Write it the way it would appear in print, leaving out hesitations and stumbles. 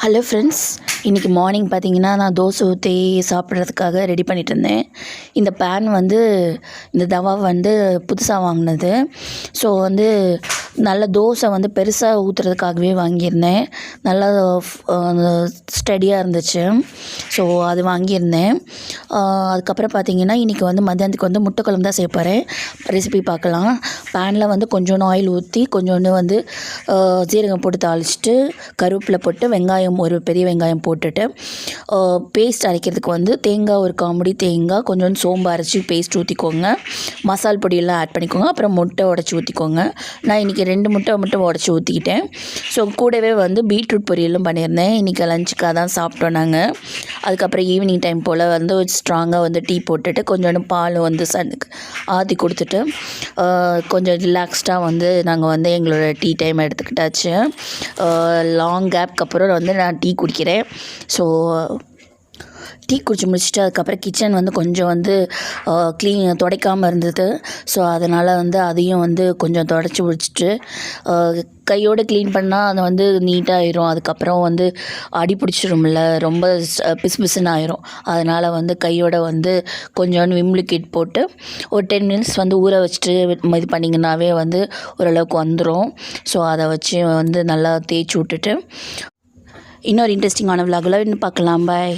Hello friends, இன்றைக்கி morning பார்த்தீங்கன்னா நான் தோசை ஊற்றி சாப்பிட்றதுக்காக ரெடி பண்ணிகிட்டு இருந்தேன். இந்த பேன் வந்து இந்த தவா வந்து புதுசாக வாங்கினது. ஸோ வந்து நல்ல தோசை வந்து பெருசாக ஊற்றுறதுக்காகவே வாங்கியிருந்தேன். நல்லா ஸ்டடியாக இருந்துச்சு. ஸோ அது வாங்கியிருந்தேன். அதுக்கப்புறம் பார்த்தீங்கன்னா இன்றைக்கி வந்து மத்தியானத்துக்கு வந்து முட்டை குழம்பு தான் செய்ய போகிறேன். ரெசிபி பார்க்கலாம். பேனில் வந்து கொஞ்சோண்டு ஆயில் ஊற்றி கொஞ்சோண்டு வந்து ஜீரகம் போட்டு தாளிச்சிட்டு கருவேப்பிலை போட்டு வெங்காயம் ஒரு பெரிய வெங்காயம் போட்டுட்டு பேஸ்ட் அரைக்கிறதுக்கு வந்து தேங்காய் ஒரு காமுடி தேங்காய் கொஞ்சோண்டு சோம்பு அரைச்சி பேஸ்ட் ஊற்றிக்கோங்க. மசால் பொடியெல்லாம் ஆட் பண்ணிக்கோங்க. அப்புறம் முட்டை உடச்சி ஊற்றிக்கோங்க. நான் இன்றைக்கி 2 முட்டை மட்டும் உடச்சி ஊற்றிக்கிட்டேன். ஸோ கூடவே வந்து பீட்ரூட் பொரியலும் பண்ணியிருந்தேன். இன்றைக்கி லஞ்சுக்காக தான் சாப்பிட்டோம் நாங்கள். அதுக்கப்புறம் ஈவினிங் டைம் போல் வந்து ஸ்ட்ராங்காக வந்து டீ போட்டுட்டு கொஞ்சோண்டு பால் வந்து சனுக்கு ஆற்றி கொடுத்துட்டு கொஞ்சம் ரிலாக்ஸ்டாக வந்து நாங்கள் வந்து எங்களோட டீ டைம் எடுத்துக்கிட்டாச்சு. லாங் கேப்க்கு அப்புறம் வந்து நான் டீ குடிக்கிறேன். ஸோ டீ குடிச்சு முடிச்சுட்டு அதுக்கப்புறம் கிச்சன் வந்து கொஞ்சம் வந்து துடைக்காமல் இருந்தது. ஸோ அதனால் வந்து அதையும் வந்து கொஞ்சம் துடைச்சி முடிச்சுட்டு கையோடு க்ளீன் பண்ணால் அது வந்து நீட்டாகிடும். அதுக்கப்புறம் வந்து அடி பிடிச்சிரும்ல, ரொம்ப பிசுபிசுன்னு ஆயிரும். அதனால் வந்து கையோட வந்து கொஞ்சோண்டு விம் லிக்விட் போட்டு ஒரு 10 மினிட்ஸ் வந்து ஊற வச்சுட்டு இது பண்ணிங்கன்னாவே வந்து ஓரளவுக்கு வந்துடும். ஸோ அதை வச்சு வந்து நல்லா தேய்ச்சி விட்டுட்டு இன்னொரு இன்ட்ரெஸ்டிங்கான விலாகில் இன்னும் பார்க்கலாம். பாய்.